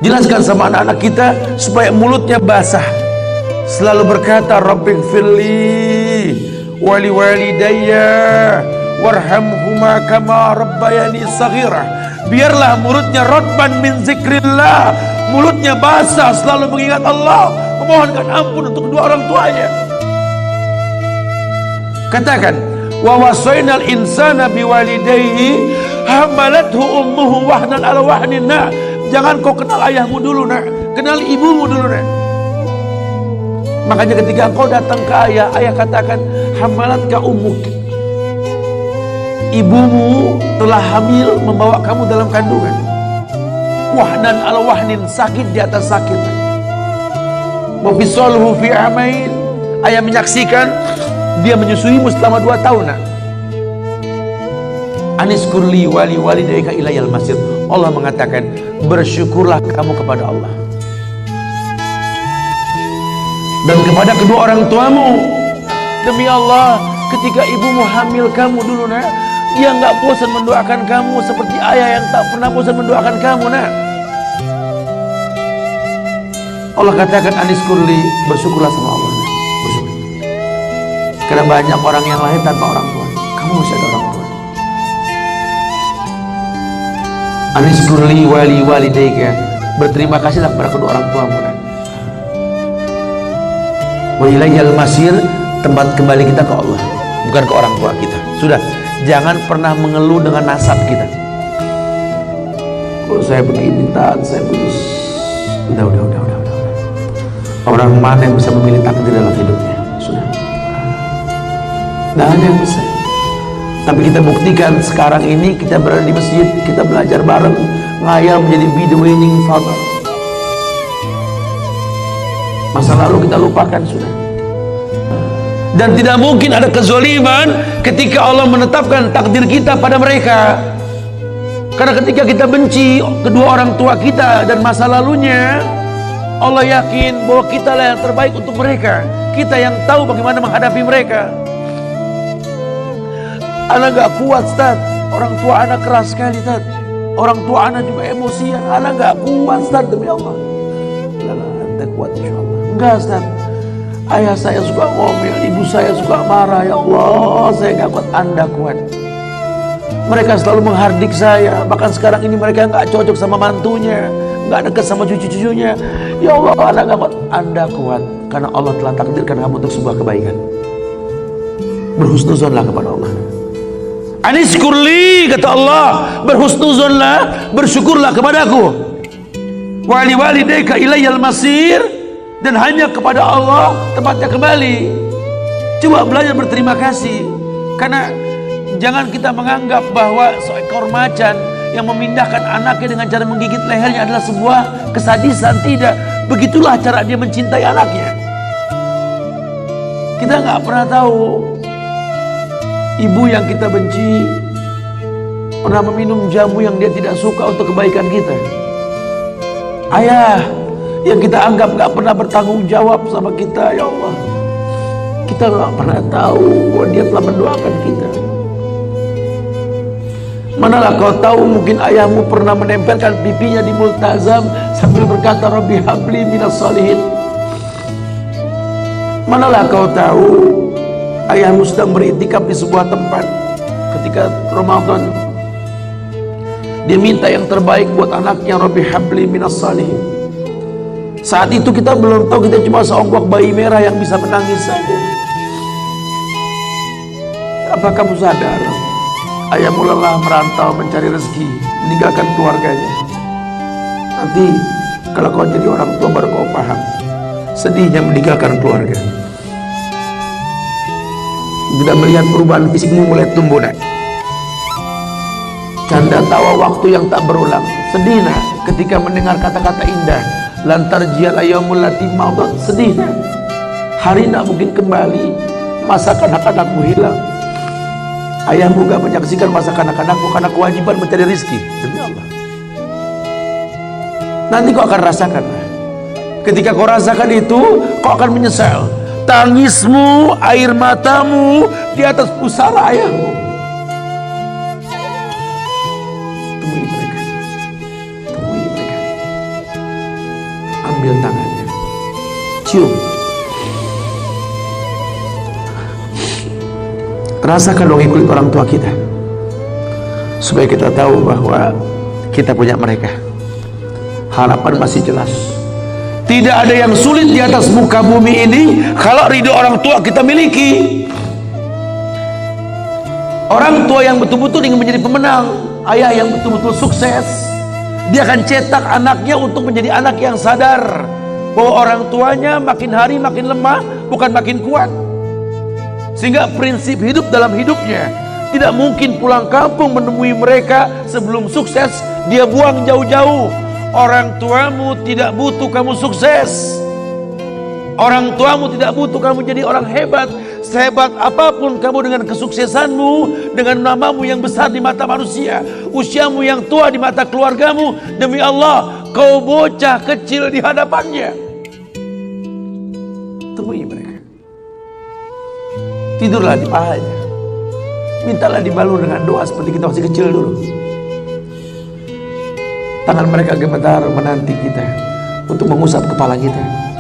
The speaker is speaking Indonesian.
Jelaskan sama anak-anak kita supaya mulutnya basah, selalu berkata Rabbighfirli wali walidayya warhamhuma kama rabbayani saghira. Biarlah mulutnya rotban min zikrillah, mulutnya basah selalu mengingat Allah, memohonkan ampun untuk kedua orang tuanya. Katakan wa wasainal insana biwalidayhi hamalathu ummuhu wahnan ala wahnin. Jangan kau kenal ayahmu dulu nak, kenal ibumu dulu nak. Makanya ketika kau datang ke ayah, ayah katakan hamalatka ummuk, ibumu telah hamil membawa kamu dalam kandungan. Wahnan ala wahnin, sakit di atas sakit. Wa fisaluhu fi amain, ayah menyaksikan dia menyusuimu selama 2 tahun nak. Aniskurli wali walidayka ilayal masir. Allah mengatakan bersyukurlah kamu kepada Allah dan kepada kedua orang tuamu. Demi Allah, ketika ibumu hamil kamu dulu nak, dia nggak bosan mendoakan kamu seperti ayah yang tak pernah bosan mendoakan kamu nak. Allah katakan aniskurli, bersyukurlah sama Allah nak. Bersyukur. Karena banyak orang yang lahir tanpa orang tua, kamu masih ada orang tua. Aniskurli wali walidayka, berterima kasihlah kepada kedua orang tuamu. Wa ilaihal masir, tempat kembali kita ke Allah, bukan ke orang tua kita. Sudah, jangan pernah mengeluh dengan nasab kita. Kalau saya begini, saya putus. Udah. Orang mana yang bisa memilih takdir dalam hidupnya? Sudah. Nggak ada yang bisa. Tapi kita buktikan sekarang ini kita berada di masjid, kita belajar bareng, ngayal menjadi be the winning father. Masa lalu kita lupakan sudah. Dan tidak mungkin ada kezaliman ketika Allah menetapkan takdir kita pada mereka. Karena ketika kita benci kedua orang tua kita dan masa lalunya, Allah yakin bahwa kita lah yang terbaik untuk mereka. Kita yang tahu bagaimana menghadapi mereka. Anak gak kuat Ustaz, orang tua anak keras sekali Ustaz, orang tua anak juga emosian, anak gak kuat Ustaz, demi Allah. Anda kuat insyaAllah. Enggak Ustaz, ayah saya suka ngomel, ibu saya suka marah, ya Allah saya gak kuat. Anda kuat. Mereka selalu menghardik saya, bahkan sekarang ini mereka gak cocok sama mantunya, gak dekat sama cucu-cucunya. Ya Allah, anak gak kuat. Anda kuat, karena Allah telah takdirkan kamu untuk sebuah kebaikan. Berhusnuzonlah kepada Allah. Aniskurli, kata Allah, berhusnuzonlah, bersyukurlah kepadaku. Wali walidayka ilayal masir, dan hanya kepada Allah tempatnya kembali. Coba belajar berterima kasih. Karena jangan kita menganggap bahwa seekor macan yang memindahkan anaknya dengan cara menggigit lehernya adalah sebuah kesadisan. Tidak, begitulah cara dia mencintai anaknya. Kita nggak pernah tahu ibu yang kita benci pernah meminum jamu yang dia tidak suka untuk kebaikan kita. Ayah yang kita anggap gak pernah bertanggung jawab sama kita, ya Allah, kita gak pernah tahu bahwa dia telah mendoakan kita. Manalah kau tahu mungkin ayahmu pernah menempelkan pipinya di multazam sambil berkata Rabbi habli minas salihin. Manalah kau tahu ayahmu sedang beriktikaf di sebuah tempat ketika Ramadan, dia minta yang terbaik buat anaknya, Rabbi habli minas salihin. Saat itu kita belum tahu, kita cuma seonggok bayi merah yang bisa menangis saja. Apa kamu sadar ayahmu lelah merantau mencari rezeki, meninggalkan keluarganya? Nanti kalau kau jadi orang tua baru kau paham sedihnya meninggalkan keluarga. Tidak melihat perubahan fisikmu mulai tumbuh nak. Canda tawa waktu yang tak berulang. Sedih nak ketika mendengar kata-kata indah. Lantar jial ayyamul lati maudat. Sedih nak, hari nak mungkin kembali, masa kanak-kanakmu hilang. Ayahmu gak menyaksikan masa kanak-kanakmu karena kewajiban mencari rezeki. Demi Allah, nanti kau akan rasakan. Ketika kau rasakan itu, kau akan menyesal. Tangismu, air matamu di atas pusara ayahmu. Temui mereka. ambil tangannya, cium. Rasakan dong kulit orang tua kita, supaya kita tahu bahwa kita punya mereka. Harapan masih jelas. Tidak ada yang sulit di atas muka bumi ini kalau ridho orang tua kita miliki. Orang tua yang betul-betul ingin menjadi pemenang, ayah yang betul-betul sukses, dia akan cetak anaknya untuk menjadi anak yang sadar bahwa orang tuanya makin hari makin lemah, bukan makin kuat. Sehingga prinsip hidup dalam hidupnya, tidak mungkin pulang kampung menemui mereka sebelum sukses, dia buang jauh-jauh. Orang tuamu tidak butuh kamu sukses. Orang tuamu tidak butuh kamu jadi orang hebat. Sehebat apapun kamu dengan kesuksesanmu, dengan namamu yang besar di mata manusia, usiamu yang tua di mata keluargamu, demi Allah, kau bocah kecil di hadapannya. Temui mereka. Tidurlah di pahanya. Mintalah dibalur dengan doa seperti kita masih kecil dulu. Tangan mereka gemetar menanti kita untuk mengusap kepala kita.